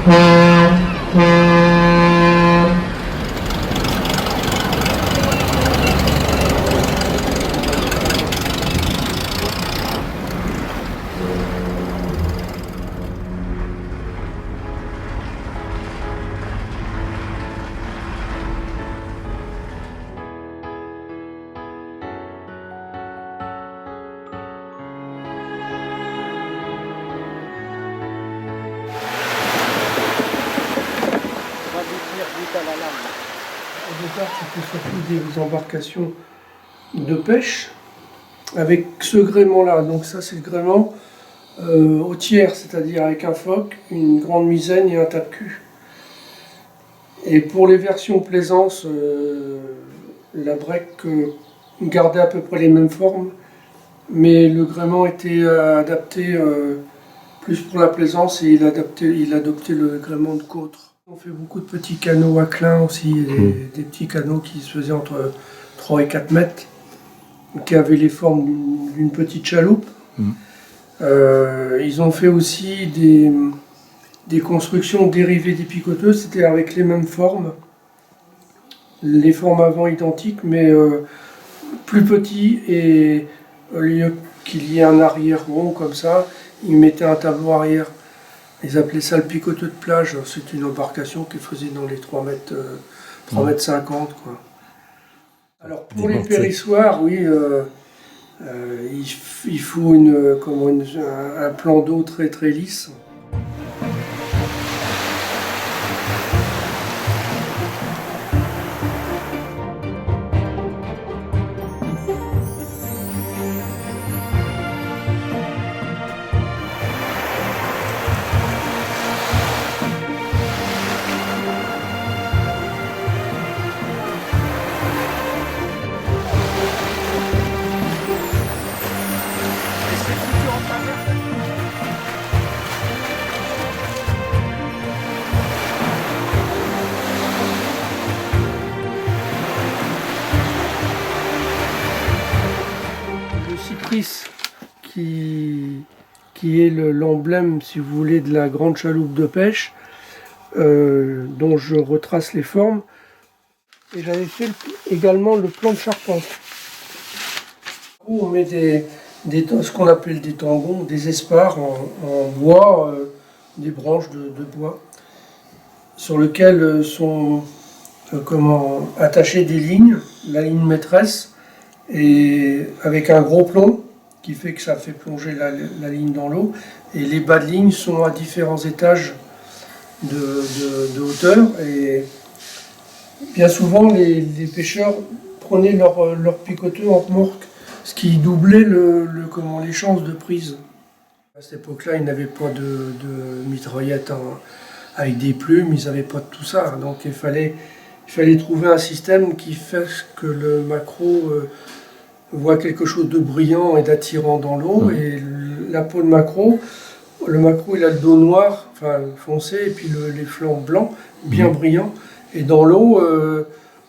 Au départ, c'était surtout des embarcations de pêche avec ce gréement-là. Donc ça, c'est le gréement au tiers, c'est-à-dire avec un phoque, une grande misaine et un tape-cul. Et pour les versions plaisance, la break gardait à peu près les mêmes formes, mais le gréement était adapté plus pour la plaisance et il adoptait le gréement de côte. On fait beaucoup de petits canots à clin aussi, des petits canots qui se faisaient entre 3 et 4 mètres, qui avaient les formes d'une petite chaloupe. Ils ont fait aussi des constructions dérivées des picoteuses, c'était avec les mêmes formes, les formes avant identiques, mais plus petits, et au lieu qu'il y ait un arrière rond comme ça, ils mettaient un tableau arrière. Ils appelaient ça le picoteux de plage. C'est une embarcation qui faisait dans les 3 mètres, 3 mètres 50, quoi. Alors pour les périssoirs, oui, il faut un plan d'eau très très lisse. Le cypris qui est l'emblème, si vous voulez, de la grande chaloupe de pêche, dont je retrace les formes. Et j'avais fait également le plan de charpente, où on met ce qu'on appelle des tangons, des espars en bois, des branches de bois, sur lesquelles sont attachées des lignes, la ligne maîtresse, et avec un gros plomb qui fait que ça fait plonger la ligne dans l'eau, et les bas de ligne sont à différents étages de hauteur, et bien souvent les pêcheurs prenaient leur picoteux en remorque, ce qui doublait les chances de prise. À cette époque-là, ils n'avaient pas de mitraillettes avec des plumes, ils n'avaient pas de tout ça, donc il fallait trouver un système qui fasse que le maquereau voit quelque chose de brillant et d'attirant dans l'eau, et la peau de maquereau, le maquereau il a le dos noir, enfin foncé, et puis les flancs blancs, bien brillants, et dans l'eau,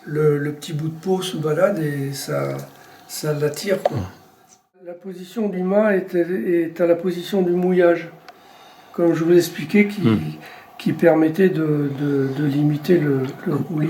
le petit bout de peau se balade et ça l'attire. La position du mât est à la position du mouillage, comme je vous l'expliquais, qui permettait de limiter le roulis.